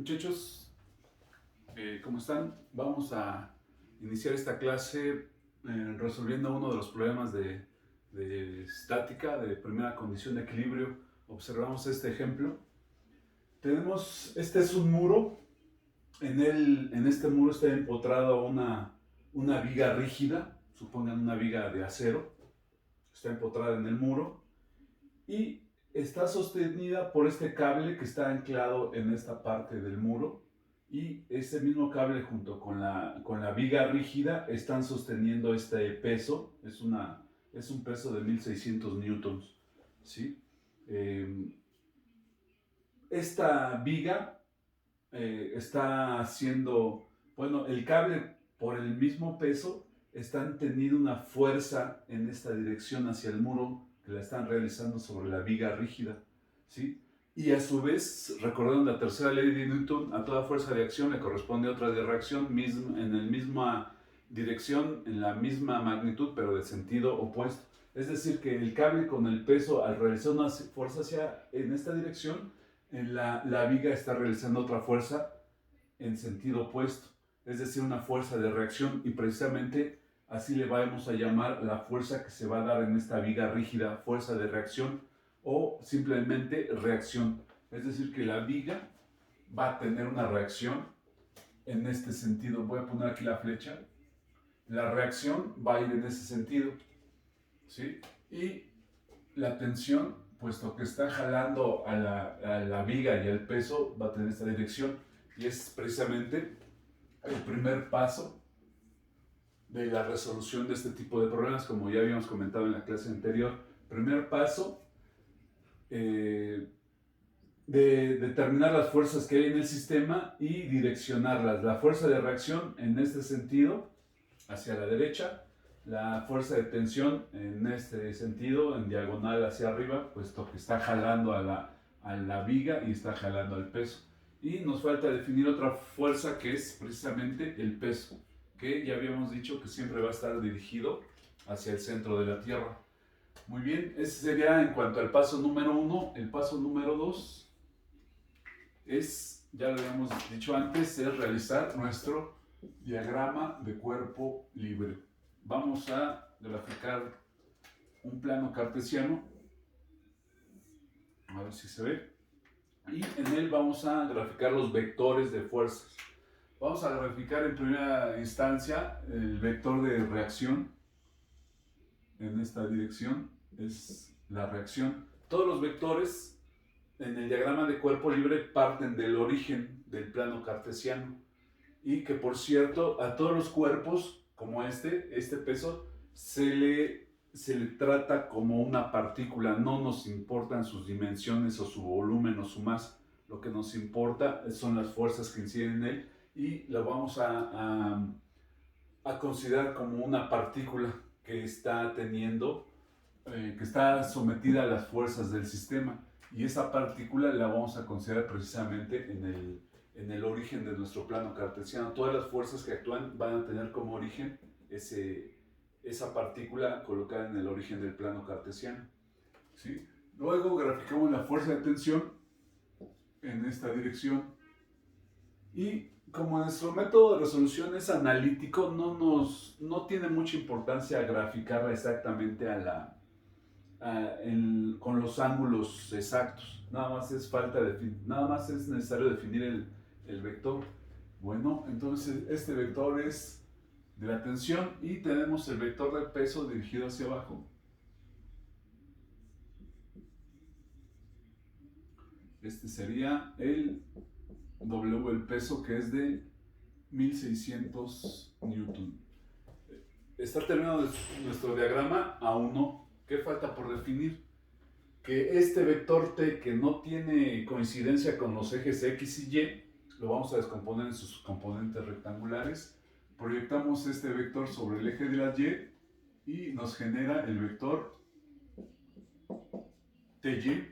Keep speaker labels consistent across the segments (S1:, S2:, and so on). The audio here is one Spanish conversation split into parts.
S1: Muchachos, ¿cómo están? Vamos a iniciar esta clase resolviendo uno de los problemas de estática, de primera condición de equilibrio. Observamos este ejemplo. Este es un muro. En este muro está empotrada una viga rígida, supongan una viga de acero, está empotrada en el muro y está sostenida por este cable que está anclado en esta parte del muro, y ese mismo cable junto con la viga rígida están sosteniendo este peso. Es un peso de 1600 newtons, ¿sí? Eh, esta viga está haciendo, bueno, el cable por el mismo peso están teniendo una fuerza en esta dirección hacia el muro que la están realizando sobre la viga rígida, ¿sí? Y a su vez, recordando la tercera ley de Newton, a toda fuerza de acción le corresponde otra de reacción en la misma dirección, en la misma magnitud, pero de sentido opuesto. Es decir, que el cable con el peso, al realizar una fuerza en esta dirección, la viga está realizando otra fuerza en sentido opuesto, es decir, una fuerza de reacción, y precisamente así le vamos a llamar la fuerza que se va a dar en esta viga rígida, fuerza de reacción o simplemente reacción. Es decir, que la viga va a tener una reacción en este sentido. Voy a poner aquí la flecha. La reacción va a ir en ese sentido, ¿sí? Y la tensión, puesto que está jalando a la viga y el peso, va a tener esta dirección, y es precisamente el primer paso de la resolución de este tipo de problemas, como ya habíamos comentado en la clase anterior. Primer paso, de determinar las fuerzas que hay en el sistema y direccionarlas. La fuerza de reacción en este sentido, hacia la derecha; la fuerza de tensión en este sentido, en diagonal hacia arriba, puesto que está jalando a la viga y está jalando al peso. Y nos falta definir otra fuerza, que es precisamente el peso, que ya habíamos dicho que siempre va a estar dirigido hacia el centro de la Tierra. Muy bien, ese sería en cuanto al paso número 1. El paso número 2 es, ya lo habíamos dicho antes, es realizar nuestro diagrama de cuerpo libre. Vamos a graficar un plano cartesiano, a ver si se ve, y en él vamos a graficar los vectores de fuerzas. Vamos a graficar en primera instancia el vector de reacción. En esta dirección es la reacción. Todos los vectores en el diagrama de cuerpo libre parten del origen del plano cartesiano, y que, por cierto, a todos los cuerpos como este peso se le trata como una partícula. No nos importan sus dimensiones o su volumen o su masa. Lo que nos importa son las fuerzas que inciden en él, y lo vamos a considerar como una partícula que está que está sometida a las fuerzas del sistema, y esa partícula la vamos a considerar precisamente en el origen de nuestro plano cartesiano. Todas las fuerzas que actúan van a tener como origen esa partícula colocada en el origen del plano cartesiano, ¿sí? Luego graficamos la fuerza de tensión en esta dirección, y como nuestro método de resolución es analítico, no tiene mucha importancia graficarla exactamente con los ángulos exactos. Nada más es necesario definir el vector. Bueno, entonces este vector es de la tensión, y tenemos el vector del peso dirigido hacia abajo. Este sería el W, el peso, que es de 1600 newton. Está terminado nuestro diagrama. Aún no. ¿Qué falta por definir? Que este vector T, que no tiene coincidencia con los ejes X y Y, lo vamos a descomponer en sus componentes rectangulares. Proyectamos este vector sobre el eje de la Y y nos genera el vector TY.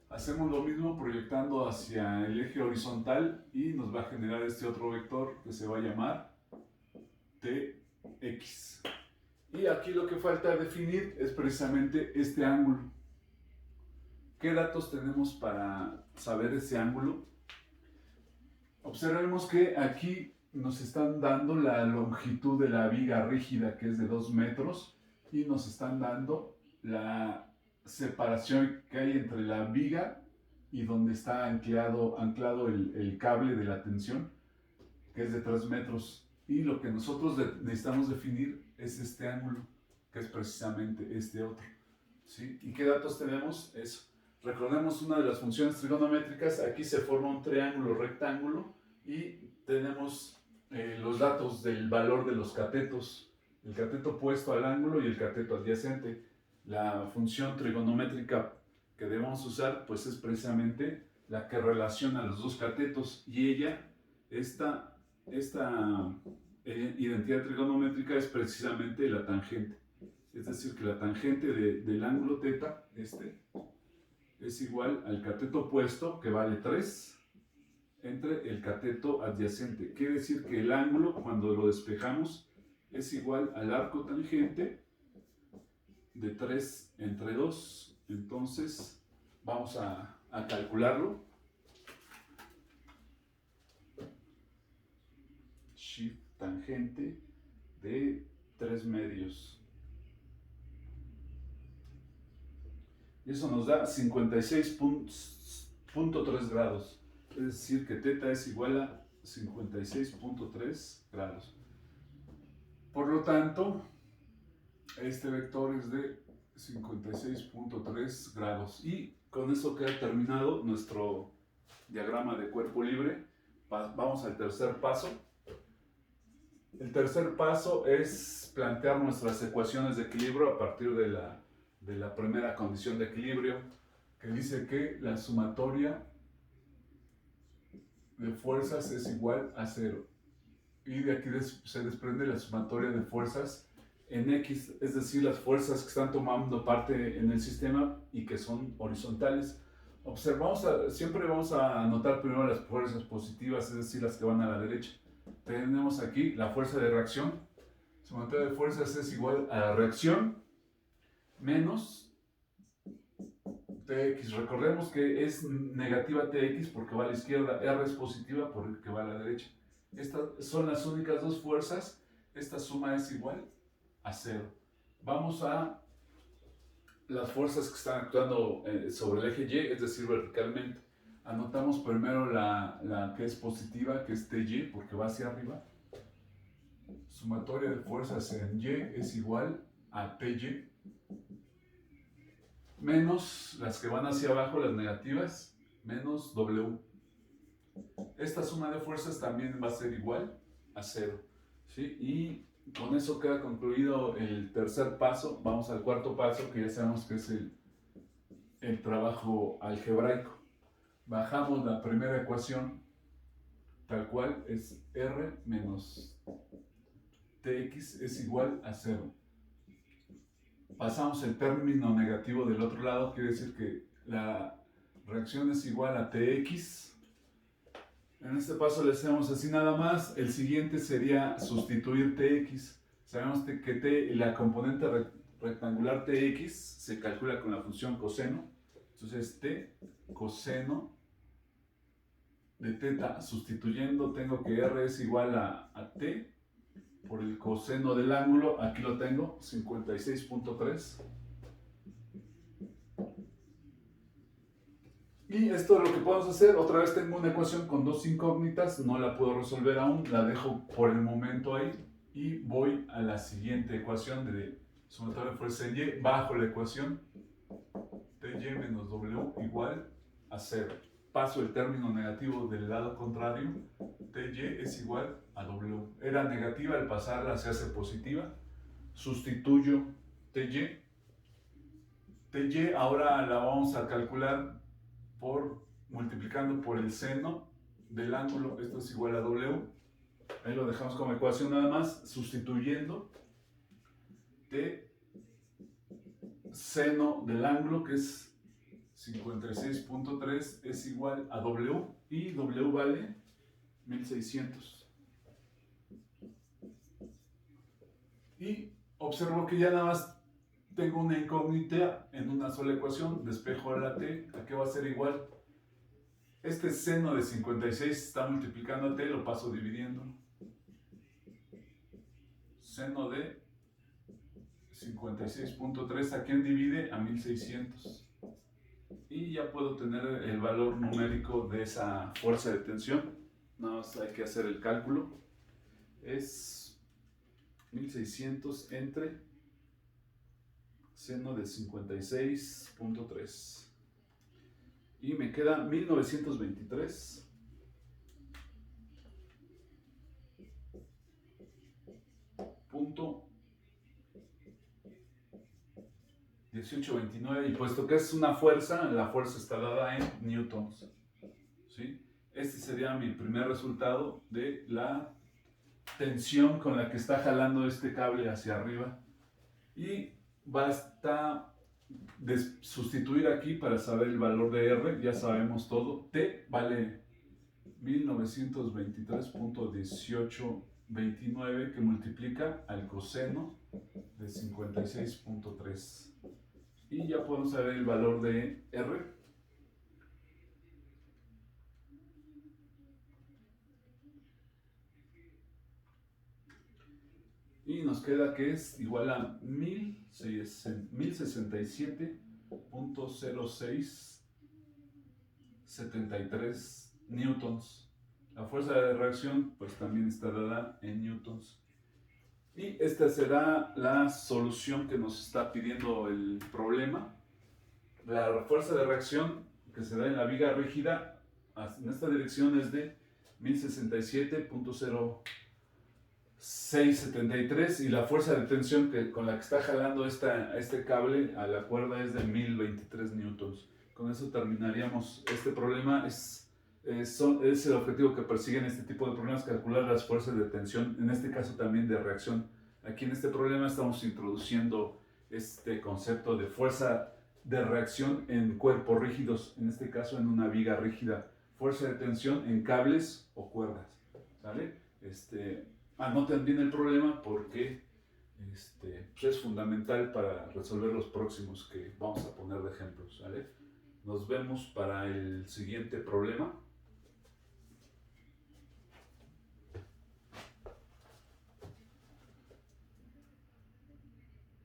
S1: Hacemos lo mismo proyectando hacia el eje horizontal y nos va a generar este otro vector que se va a llamar TX. Y aquí lo que falta definir es precisamente este ángulo. ¿Qué datos tenemos para saber ese ángulo? Observemos que aquí nos están dando la longitud de la viga rígida, que es de 2 metros, y nos están dando la separación que hay entre la viga y donde está anclado el cable de la tensión, que es de 3 metros. Y lo que nosotros necesitamos definir es este ángulo, que es precisamente este otro. ¿Sí? ¿Y qué datos tenemos? Eso. Recordemos una de las funciones trigonométricas. Aquí se forma un triángulo rectángulo y tenemos los datos del valor de los catetos. El cateto opuesto al ángulo y el cateto adyacente. La función trigonométrica que debemos usar pues es precisamente la que relaciona los dos catetos, y esta identidad trigonométrica es precisamente la tangente. Es decir, que la tangente del ángulo θ, es igual al cateto opuesto, que vale 3, entre el cateto adyacente. Quiere decir que el ángulo, cuando lo despejamos, es igual al arco tangente de 3 entre 2. Entonces, vamos a calcularlo. Shift tangente de 3 medios. Y eso nos da 56.3 grados. Es decir, que θ es igual a 56.3 grados. Por lo tanto, este vector es de 56.3 grados. Y con eso queda terminado nuestro diagrama de cuerpo libre. Vamos al tercer paso. El tercer paso es plantear nuestras ecuaciones de equilibrio a partir de la primera condición de equilibrio, que dice que la sumatoria de fuerzas es igual a 0. Y de aquí se desprende la sumatoria de fuerzas en X, es decir, las fuerzas que están tomando parte en el sistema y que son horizontales. Observamos, siempre vamos a anotar primero las fuerzas positivas, es decir, las que van a la derecha. Tenemos aquí la fuerza de reacción. Sumatoria de fuerzas es igual a la reacción menos Tx. Recordemos que es negativa Tx porque va a la izquierda, R es positiva porque va a la derecha. Estas son las únicas dos fuerzas. Esta suma es igual a 0. Vamos a las fuerzas que están actuando sobre el eje Y, es decir, verticalmente. Anotamos primero la que es positiva, que es Ty, porque va hacia arriba. Sumatoria de fuerzas en Y es igual a Ty, menos las que van hacia abajo, las negativas, menos W. Esta suma de fuerzas también va a ser igual a 0. ¿Sí? Y con eso queda concluido el tercer paso. Vamos al cuarto paso, que ya sabemos que es el trabajo algebraico. Bajamos la primera ecuación, tal cual, es R menos Tx es igual a 0. Pasamos el término negativo del otro lado, quiere decir que la reacción es igual a Tx. En este paso le hacemos así nada más. El siguiente sería sustituir Tx. Sabemos que la componente rectangular Tx se calcula con la función coseno. Entonces T coseno de θ, sustituyendo, tengo que R es igual a T por el coseno del ángulo. Aquí lo tengo, 56.3. Y esto es lo que podemos hacer. Otra vez tengo una ecuación con dos incógnitas, no la puedo resolver aún, la dejo por el momento ahí y voy a la siguiente ecuación de sumatoria de fuerza en Y. Bajo la ecuación Ty menos W igual a 0. Paso el término negativo del lado contrario. Ty es igual a W. Era negativa, al pasarla se hace positiva. Sustituyo Ty. Ty ahora la vamos a calcular multiplicando por el seno del ángulo. Esto es igual a W. Ahí lo dejamos como ecuación nada más, sustituyendo T seno del ángulo, que es 56.3, es igual a W, y W vale 1600. Y observo que ya nada más tengo una incógnita en una sola ecuación. Despejo a la T, ¿a qué va a ser igual? Este seno de 56 está multiplicándote, lo paso dividiendo. Seno de 56.3, ¿a quién divide? A 1600. Y ya puedo tener el valor numérico de esa fuerza de tensión. Nada más hay que hacer el cálculo. Es 1600 entre seno de 56.3. Y me queda 1923. Punto 1829, y puesto que es una fuerza, la fuerza está dada en newtons, ¿sí? Este sería mi primer resultado de la tensión con la que está jalando este cable hacia arriba. Y basta de sustituir aquí para saber el valor de R, ya sabemos todo. T vale 1923.1829, que multiplica al coseno de 56.3. Y ya podemos saber el valor de R. Y nos queda que es igual a 1067.0673 newtons. La fuerza de reacción pues también está dada en newtons. Y esta será la solución que nos está pidiendo el problema. La fuerza de reacción que se da en la viga rígida en esta dirección es de 1067.0673, y la fuerza de tensión con la que está jalando este cable a la cuerda es de 1023 newtons. Con eso terminaríamos este problema. Es el objetivo que persiguen este tipo de problemas: calcular las fuerzas de tensión, en este caso también de reacción. Aquí en este problema estamos introduciendo este concepto de fuerza de reacción en cuerpos rígidos, en este caso en una viga rígida, fuerza de tensión en cables o cuerdas, ¿sale? Anoten bien el problema porque pues es fundamental para resolver los próximos que vamos a poner de ejemplos, ¿sale? Nos vemos para el siguiente problema.